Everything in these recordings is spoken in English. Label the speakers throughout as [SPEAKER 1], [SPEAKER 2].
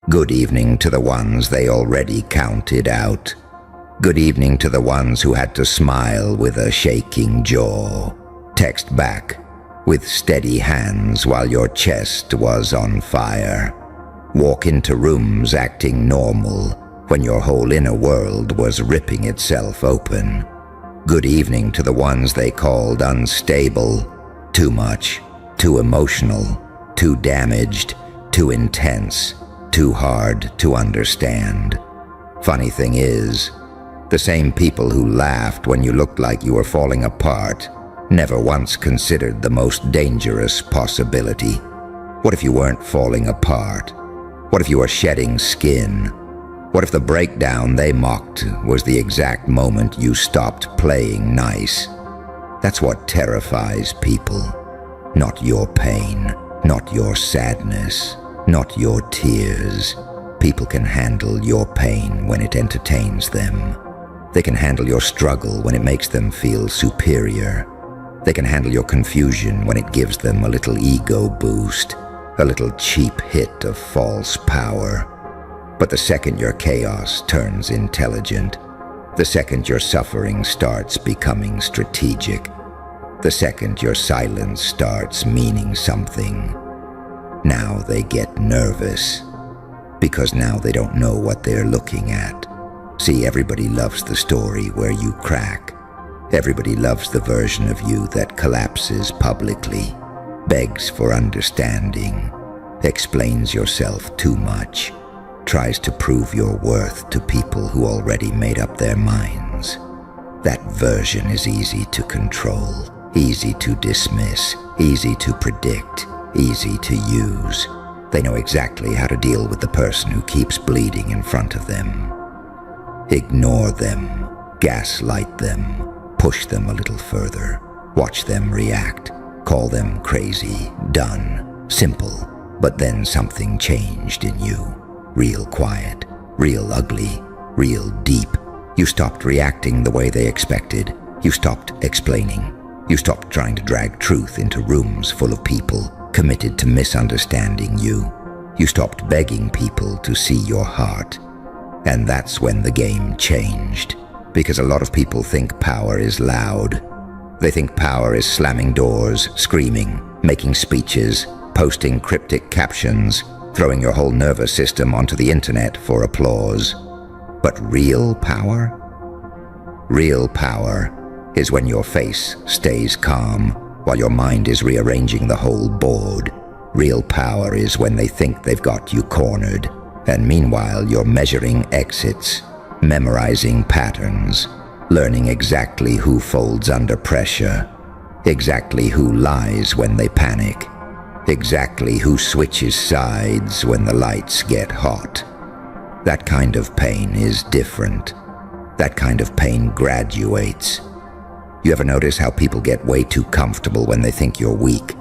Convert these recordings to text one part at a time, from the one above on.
[SPEAKER 1] Good evening to the ones they already counted out. Good evening to the ones who had to smile with a shaking jaw, text back with steady hands while your chest was on fire, walk into rooms acting normal when your whole inner world was ripping itself open. Good evening to the ones they called unstable, too much, too emotional, too damaged, too intense, too hard to understand. Funny thing is, the same people who laughed when you looked like you were falling apart never once considered the most dangerous possibility. What if you weren't falling apart? What if you were shedding skin? What if the breakdown they mocked was the exact moment you stopped playing nice? That's what terrifies people. Not your pain, not your sadness, not your tears. People can handle your pain when it entertains them. They can handle your struggle when it makes them feel superior. They can handle your confusion when it gives them a little ego boost, a little cheap hit of false power. But the second your chaos turns intelligent, the second your suffering starts becoming strategic, the second your silence starts meaning something, now they get nervous, because now they don't know what they're looking at. See, everybody loves the story where you crack. Everybody loves the version of you that collapses publicly, begs for understanding, explains yourself too much, tries to prove your worth to people who already made up their minds. That version is easy to control, easy to dismiss, easy to predict, easy to use. They know exactly how to deal with the person who keeps bleeding in front of them. Ignore them, gaslight them, push them a little further, watch them react, call them crazy, done, simple, but then something changed in you. Real quiet, real ugly, real deep. You stopped reacting the way they expected. You stopped explaining. You stopped trying to drag truth into rooms full of people committed to misunderstanding you. You stopped begging people to see your heart. And that's when the game changed. Because a lot of people think power is loud. They think power is slamming doors, screaming, making speeches, posting cryptic captions, throwing your whole nervous system onto the internet for applause. But real power? Real power is when your face stays calm while your mind is rearranging the whole board. Real power is when they think they've got you cornered, and meanwhile you're measuring exits, memorizing patterns, learning exactly who folds under pressure, exactly who lies when they panic, exactly who switches sides when the lights get hot. That kind of pain is different. That kind of pain graduates. You ever notice how people get way too comfortable when they think you're weak?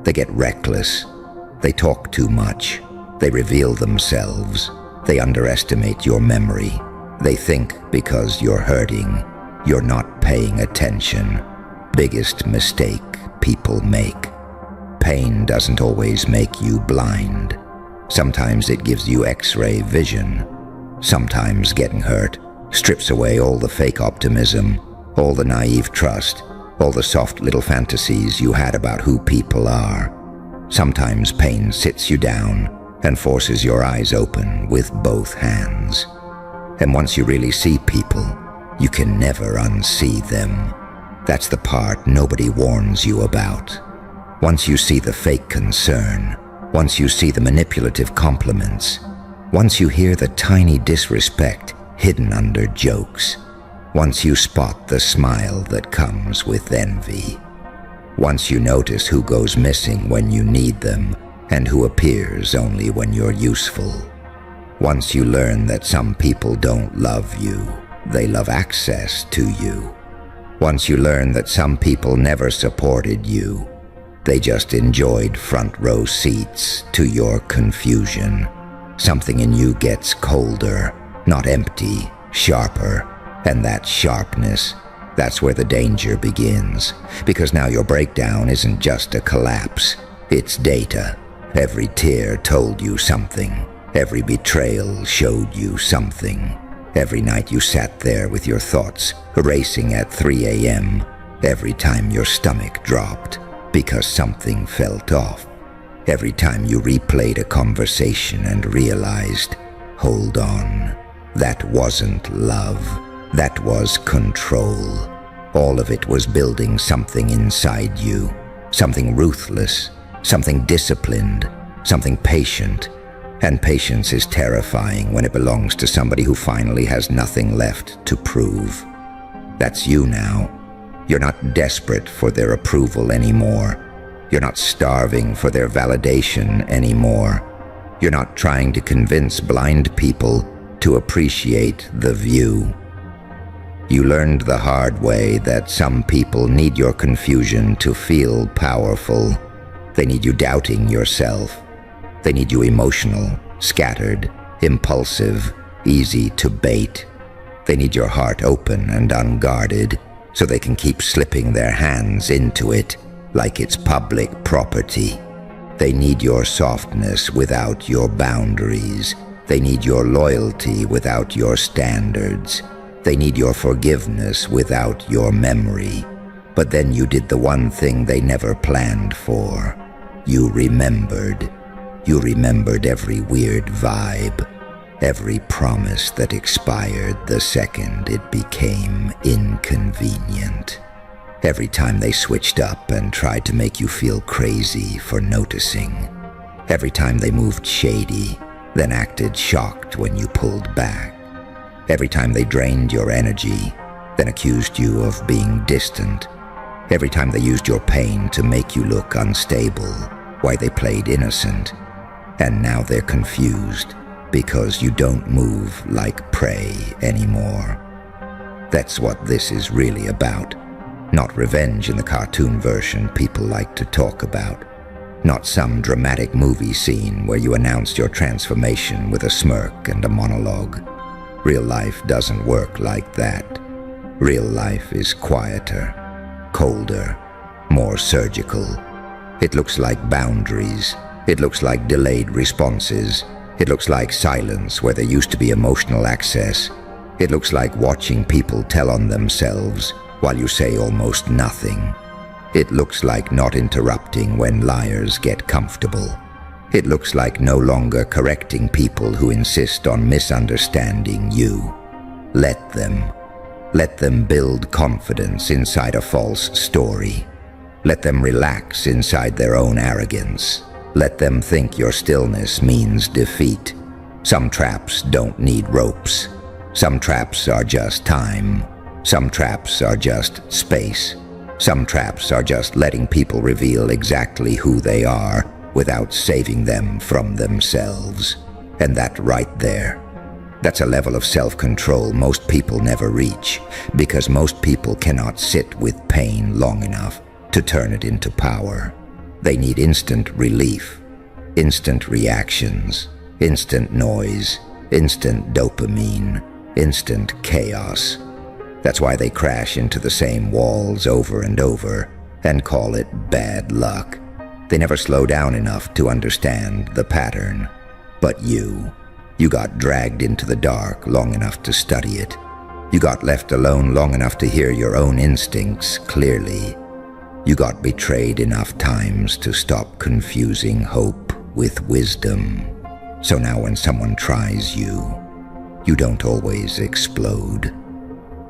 [SPEAKER 1] They get reckless. They talk too much. They reveal themselves. They underestimate your memory. They think because you're hurting, you're not paying attention. Biggest mistake people make. Pain doesn't always make you blind. Sometimes it gives you X-ray vision. Sometimes getting hurt strips away all the fake optimism, all the naive trust, all the soft little fantasies you had about who people are. Sometimes pain sits you down and forces your eyes open with both hands. And once you really see people, you can never unsee them. That's the part nobody warns you about. Once you see the fake concern, once you see the manipulative compliments, once you hear the tiny disrespect hidden under jokes, once you spot the smile that comes with envy, once you notice who goes missing when you need them and who appears only when you're useful, once you learn that some people don't love you, they love access to you, once you learn that some people never supported you, they just enjoyed front row seats to your confusion, something in you gets colder, not empty, sharper. And that sharpness, that's where the danger begins. Because now your breakdown isn't just a collapse, it's data. Every tear told you something. Every betrayal showed you something. Every night you sat there with your thoughts racing at 3 a.m. Every time your stomach dropped because something felt off. Every time you replayed a conversation and realized, hold on, that wasn't love, that was control. All of it was building something inside you, something ruthless, something disciplined, something patient. And patience is terrifying when it belongs to somebody who finally has nothing left to prove. That's you now. You're not desperate for their approval anymore. You're not starving for their validation anymore. You're not trying to convince blind people to appreciate the view. You learned the hard way that some people need your confusion to feel powerful. They need you doubting yourself. They need you emotional, scattered, impulsive, easy to bait. They need your heart open and unguarded so they can keep slipping their hands into it like it's public property. They need your softness without your boundaries. They need your loyalty without your standards. They need your forgiveness without your memory. But then you did the one thing they never planned for. You remembered. You remembered every weird vibe, every promise that expired the second it became inconvenient. Every time they switched up and tried to make you feel crazy for noticing. Every time they moved shady, then acted shocked when you pulled back. Every time they drained your energy, then accused you of being distant. Every time they used your pain to make you look unstable, why they played innocent. And now they're confused because you don't move like prey anymore. That's what this is really about. Not revenge in the cartoon version people like to talk about. Not some dramatic movie scene where you announce your transformation with a smirk and a monologue. Real life doesn't work like that. Real life is quieter, colder, more surgical. It looks like boundaries. It looks like delayed responses. It looks like silence where there used to be emotional access. It looks like watching people tell on themselves while you say almost nothing. It looks like not interrupting when liars get comfortable. It looks like no longer correcting people who insist on misunderstanding you. Let them. Let them build confidence inside a false story. Let them relax inside their own arrogance. Let them think your stillness means defeat. Some traps don't need ropes. Some traps are just time. Some traps are just space. Some traps are just letting people reveal exactly who they are without saving them from themselves. And that right there, that's a level of self-control most people never reach, because most people cannot sit with pain long enough to turn it into power. They need instant relief, instant reactions, instant noise, instant dopamine, instant chaos. That's why they crash into the same walls over and over and call it bad luck. They never slow down enough to understand the pattern. But you got dragged into the dark long enough to study it. You got left alone long enough to hear your own instincts clearly. You got betrayed enough times to stop confusing hope with wisdom. So now when someone tries you, you don't always explode.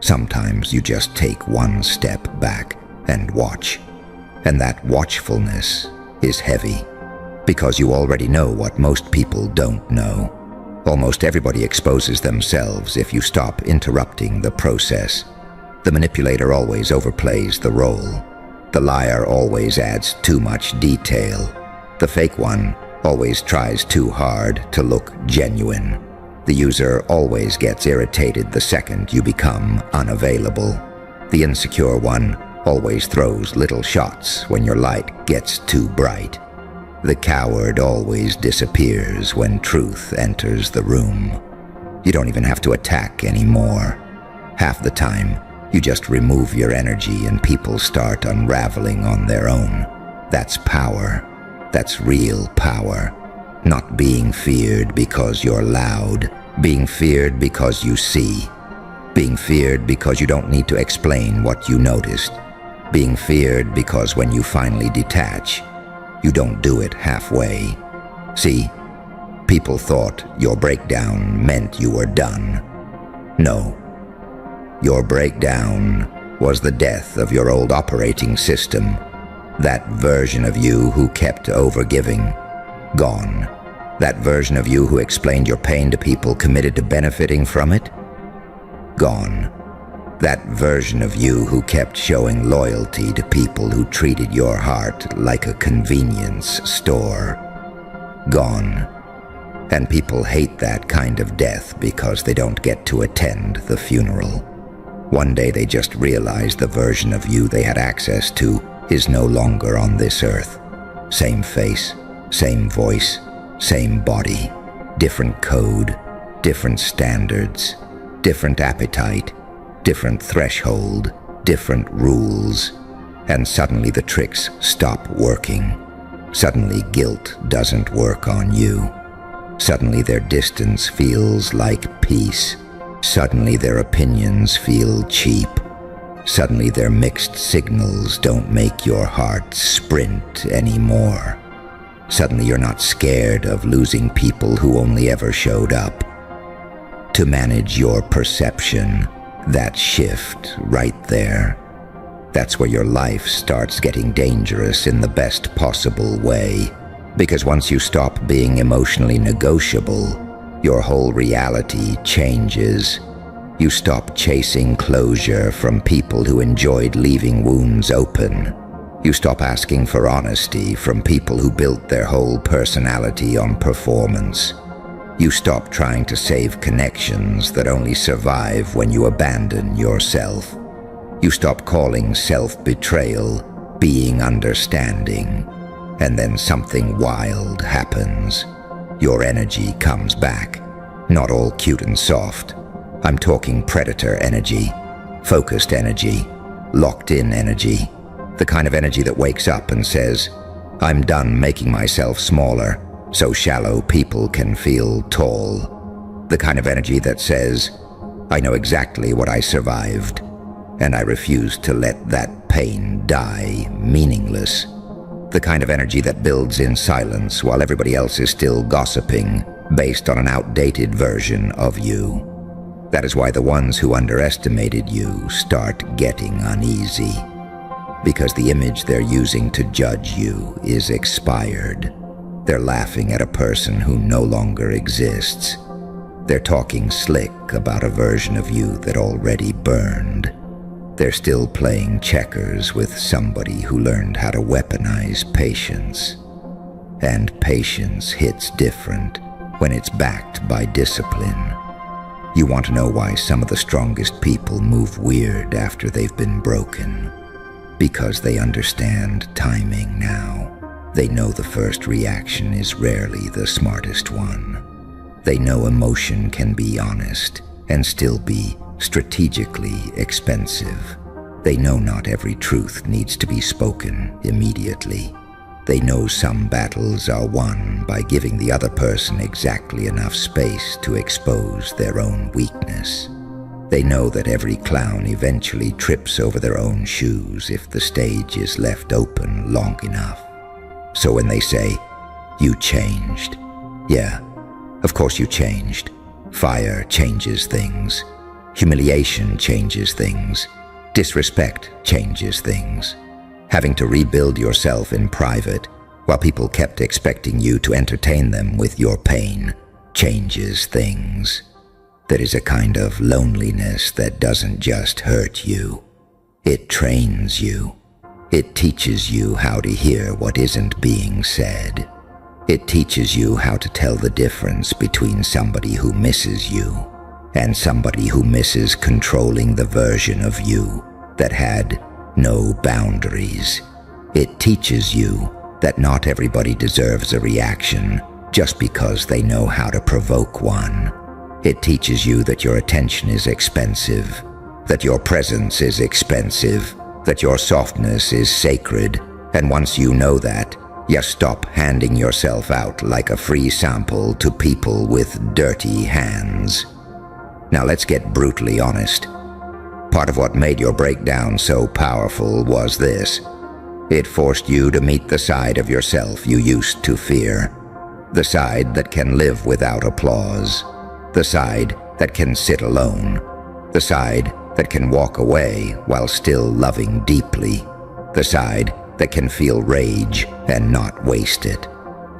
[SPEAKER 1] Sometimes you just take one step back and watch. And that watchfulness is heavy, because you already know what most people don't know. Almost everybody exposes themselves if you stop interrupting the process. The manipulator always overplays the role. The liar always adds too much detail. The fake one always tries too hard to look genuine. The user always gets irritated the second you become unavailable. The insecure one always throws little shots when your light gets too bright. The coward always disappears when truth enters the room. You don't even have to attack anymore. Half the time, you just remove your energy and people start unraveling on their own. That's power. That's real power. Not being feared because you're loud, being feared because you see, being feared because you don't need to explain what you noticed, being feared because when you finally detach, you don't do it halfway. See, people thought your breakdown meant you were done. No. Your breakdown was the death of your old operating system, that version of you who kept overgiving. Gone. That version of you who explained your pain to people committed to benefiting from it. Gone. That version of you who kept showing loyalty to people who treated your heart like a convenience store. Gone. And people hate that kind of death because they don't get to attend the funeral. One day they just realize the version of you they had access to is no longer on this earth. Same face, same voice, same body, different code, different standards, different appetite, different threshold, different rules. And suddenly the tricks stop working. Suddenly guilt doesn't work on you. Suddenly their distance feels like peace. Suddenly their opinions feel cheap. Suddenly their mixed signals don't make your heart sprint anymore. Suddenly you're not scared of losing people who only ever showed up. To manage your perception, that shift right there, that's where your life starts getting dangerous in the best possible way. Because once you stop being emotionally negotiable, your whole reality changes. You stop chasing closure from people who enjoyed leaving wounds open. You stop asking for honesty from people who built their whole personality on performance. You stop trying to save connections that only survive when you abandon yourself. You stop calling self-betrayal being understanding. And then something wild happens. Your energy comes back. Not all cute and soft. I'm talking predator energy, focused energy, locked-in energy. The kind of energy that wakes up and says, I'm done making myself smaller so shallow people can feel tall. The kind of energy that says, I know exactly what I survived, and I refuse to let that pain die meaningless. The kind of energy that builds in silence while everybody else is still gossiping based on an outdated version of you. That is why the ones who underestimated you start getting uneasy. Because the image they're using to judge you is expired. They're laughing at a person who no longer exists. They're talking slick about a version of you that already burned. They're still playing checkers with somebody who learned how to weaponize patience. And patience hits different when it's backed by discipline. You want to know why some of the strongest people move weird after they've been broken? Because they understand timing now. They know the first reaction is rarely the smartest one. They know emotion can be honest and still be strategically expensive. They know not every truth needs to be spoken immediately. They know some battles are won by giving the other person exactly enough space to expose their own weakness. They know that every clown eventually trips over their own shoes if the stage is left open long enough. So when they say, you changed, yeah, of course you changed. Fire changes things. Humiliation changes things. Disrespect changes things. Having to rebuild yourself in private while people kept expecting you to entertain them with your pain changes things. There is a kind of loneliness that doesn't just hurt you. It trains you. It teaches you how to hear what isn't being said. It teaches you how to tell the difference between somebody who misses you and somebody who misses controlling the version of you that had no boundaries. It teaches you that not everybody deserves a reaction just because they know how to provoke one. It teaches you that your attention is expensive, that your presence is expensive, that your softness is sacred, and once you know that, You stop handing yourself out like a free sample to people with dirty hands. Now let's get brutally honest. Part of what made your breakdown so powerful was this. It forced you to meet the side of yourself you used to fear. The side that can live without applause. The side that can sit alone. The side that can walk away while still loving deeply. The side that can feel rage and not waste it.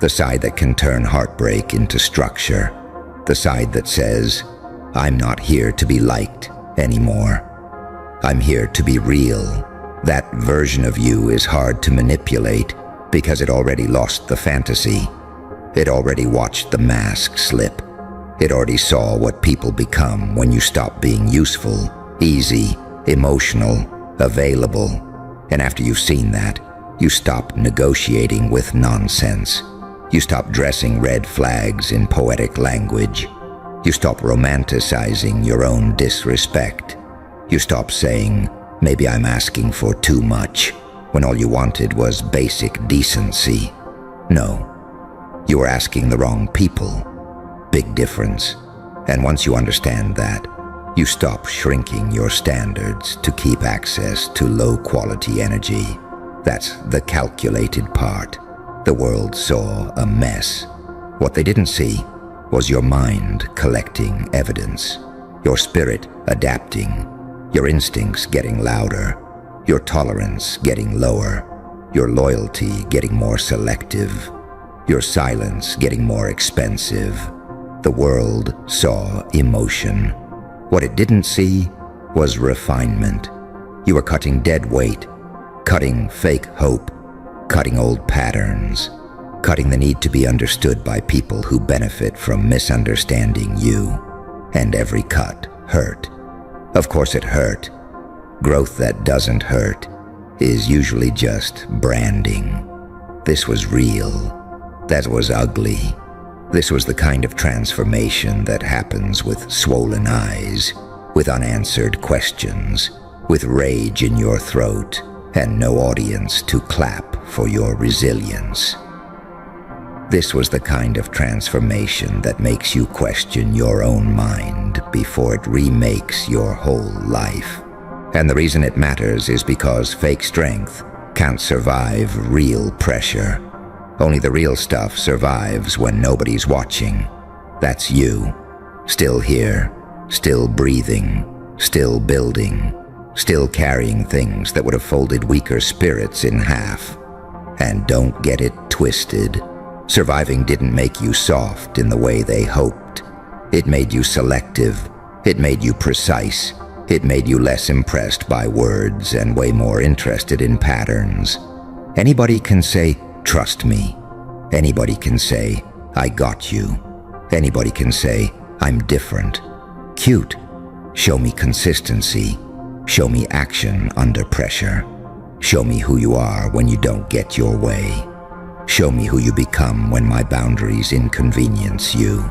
[SPEAKER 1] The side that can turn heartbreak into structure. The side that says, I'm not here to be liked anymore. I'm here to be real. That version of you is hard to manipulate because it already lost the fantasy. It already watched the mask slip. It already saw what people become when you stop being useful, easy, emotional, available. And after you've seen that, you stop negotiating with nonsense. You stop dressing red flags in poetic language. You stop romanticizing your own disrespect. You stop saying, maybe I'm asking for too much, when all you wanted was basic decency. No, you were asking the wrong people. Big difference. And once you understand that, you stop shrinking your standards to keep access to low-quality energy. That's the calculated part. The world saw a mess. What they didn't see was your mind collecting evidence, your spirit adapting, your instincts getting louder, your tolerance getting lower, your loyalty getting more selective, your silence getting more expensive. The world saw emotion. What it didn't see was refinement. You were cutting dead weight, cutting fake hope, cutting old patterns, cutting the need to be understood by people who benefit from misunderstanding you. And every cut hurt. Of course it hurt. Growth that doesn't hurt is usually just branding. This was real. That was ugly. This was the kind of transformation that happens with swollen eyes, with unanswered questions, with rage in your throat, and no audience to clap for your resilience. This was the kind of transformation that makes you question your own mind before it remakes your whole life. And the reason it matters is because fake strength can't survive real pressure. Only the real stuff survives when nobody's watching. That's you, still here, still breathing, still building, still carrying things that would have folded weaker spirits in half. And don't get it twisted. Surviving didn't make you soft in the way they hoped. It made you selective. It made you precise. It made you less impressed by words and way more interested in patterns. Anybody can say, trust me. Anybody can say, I got you. Anybody can say, I'm different. Cute. Show me consistency. Show me action under pressure. Show me who you are when you don't get your way. Show me who you become when my boundaries inconvenience you.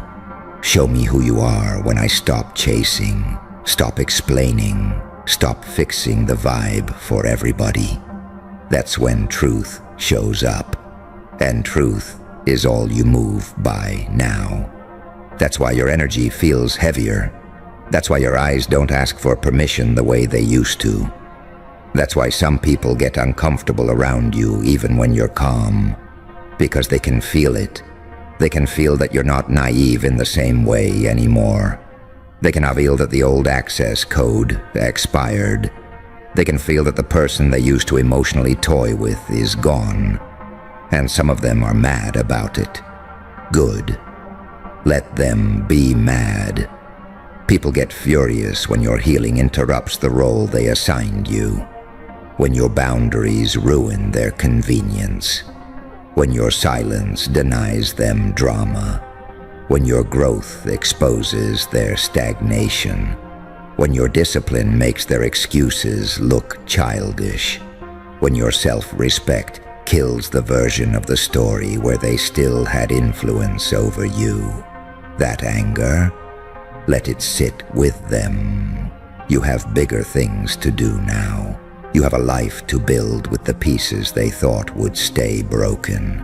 [SPEAKER 1] Show me who you are when I stop chasing, stop explaining, stop fixing the vibe for everybody. That's when truth shows up. And truth is all you move by now. That's why your energy feels heavier. That's why your eyes don't ask for permission the way they used to. That's why some people get uncomfortable around you even when you're calm. Because they can feel it. They can feel that you're not naive in the same way anymore. They can feel that the old access code expired. They can feel that the person they used to emotionally toy with is gone. And some of them are mad about it. Good. Let them be mad. People get furious when your healing interrupts the role they assigned you. When your boundaries ruin their convenience. When your silence denies them drama. When your growth exposes their stagnation. When your discipline makes their excuses look childish. When your self-respect kills the version of the story where they still had influence over you. That anger, let it sit with them. You have bigger things to do now. You have a life to build with the pieces they thought would stay broken.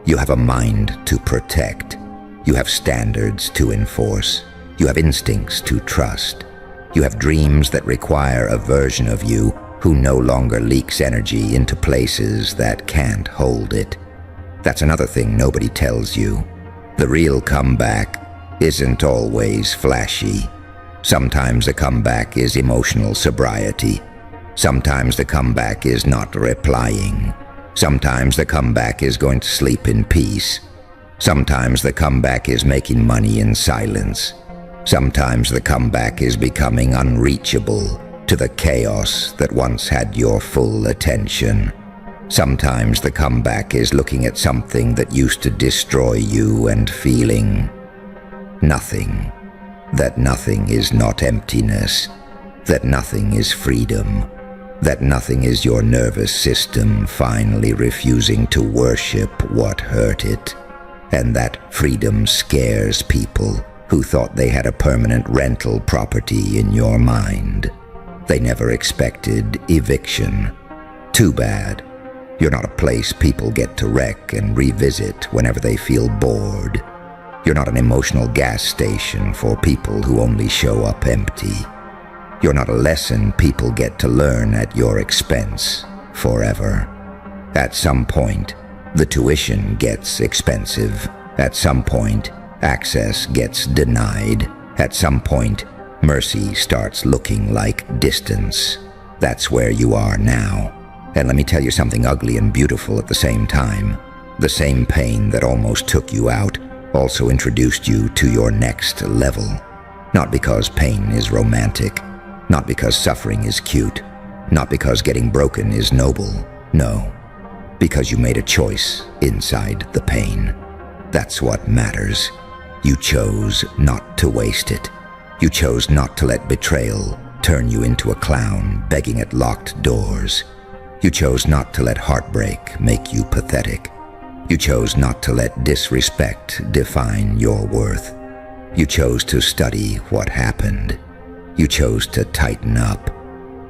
[SPEAKER 1] You have a mind to protect. You have standards to enforce. You have instincts to trust. You have dreams that require a version of you who no longer leaks energy into places that can't hold it. That's another thing nobody tells you. The real comeback isn't always flashy. Sometimes the comeback is emotional sobriety. Sometimes the comeback is not replying. Sometimes the comeback is going to sleep in peace. Sometimes the comeback is making money in silence. Sometimes the comeback is becoming unreachable to the chaos that once had your full attention. Sometimes the comeback is looking at something that used to destroy you and feeling nothing. That nothing is not emptiness. That nothing is freedom. That nothing is your nervous system finally refusing to worship what hurt it. And that freedom scares people who thought they had a permanent rental property in your mind. They never expected eviction. Too bad. You're not a place people get to wreck and revisit whenever they feel bored. You're not an emotional gas station for people who only show up empty. You're not a lesson people get to learn at your expense forever. At some point, the tuition gets expensive. At some point, access gets denied. At some point, mercy starts looking like distance. That's where you are now. And let me tell you something ugly and beautiful at the same time. The same pain that almost took you out also introduced you to your next level. Not because pain is romantic. Not because suffering is cute. Not because getting broken is noble. No. Because you made a choice inside the pain. That's what matters. You chose not to waste it. You chose not to let betrayal turn you into a clown begging at locked doors. You chose not to let heartbreak make you pathetic. You chose not to let disrespect define your worth. You chose to study what happened. You chose to tighten up.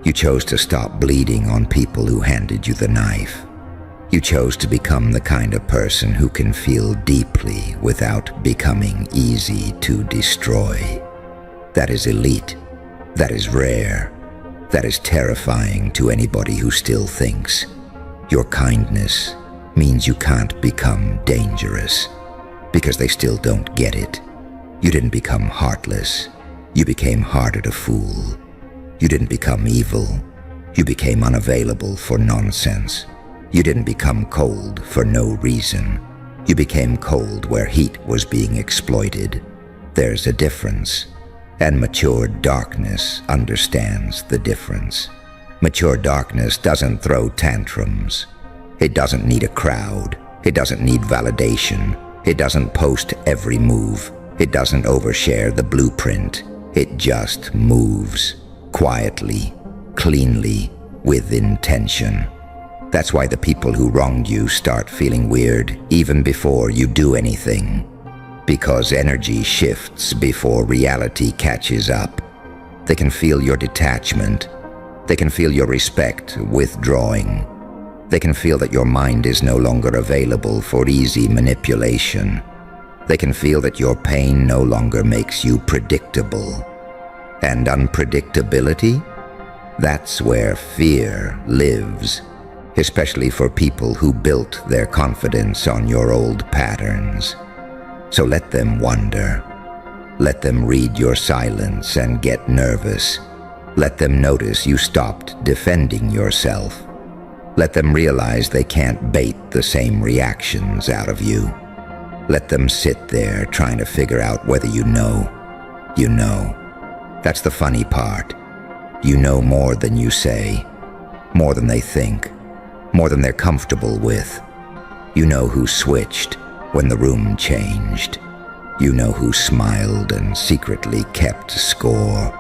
[SPEAKER 1] You chose to stop bleeding on people who handed you the knife. You chose to become the kind of person who can feel deeply without becoming easy to destroy. That is elite. That is rare. That is terrifying to anybody who still thinks your kindness means you can't become dangerous, because they still don't get it. You didn't become heartless. You became harder to fool. You didn't become evil. You became unavailable for nonsense. You didn't become cold for no reason. You became cold where heat was being exploited. There's a difference. And mature darkness understands the difference. Mature darkness doesn't throw tantrums. It doesn't need a crowd. It doesn't need validation. It doesn't post every move. It doesn't overshare the blueprint. It just moves. Quietly, cleanly, with intention. That's why the people who wronged you start feeling weird even before you do anything. Because energy shifts before reality catches up. They can feel your detachment. They can feel your respect withdrawing. They can feel that your mind is no longer available for easy manipulation. They can feel that your pain no longer makes you predictable. And unpredictability? That's where fear lives, especially for people who built their confidence on your old patterns. So let them wonder. Let them read your silence and get nervous. Let them notice you stopped defending yourself. Let them realize they can't bait the same reactions out of you. Let them sit there trying to figure out whether you know. You know. That's the funny part. You know more than you say, more than they think, more than they're comfortable with. You know who switched when the room changed. You know who smiled and secretly kept score.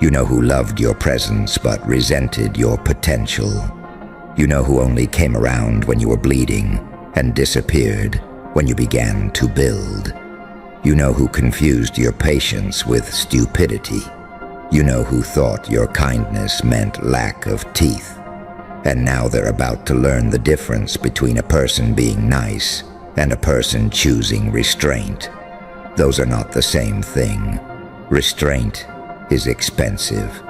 [SPEAKER 1] You know who loved your presence but resented your potential. You know who only came around when you were bleeding and disappeared when you began to build. You know who confused your patience with stupidity. You know who thought your kindness meant lack of teeth. And now they're about to learn the difference between a person being nice and a person choosing restraint. Those are not the same thing. Restraint is expensive.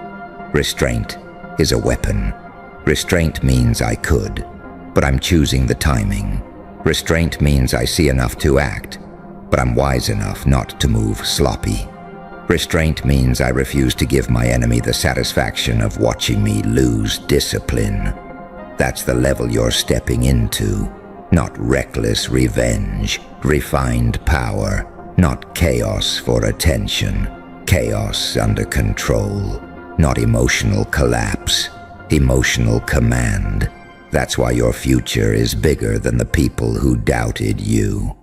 [SPEAKER 1] Restraint is a weapon. Restraint means I could, but I'm choosing the timing. Restraint means I see enough to act, but I'm wise enough not to move sloppy. Restraint means I refuse to give my enemy the satisfaction of watching me lose discipline. That's the level you're stepping into. Not reckless revenge, refined power, not chaos for attention, chaos under control, not emotional collapse, emotional command. That's why your future is bigger than the people who doubted you.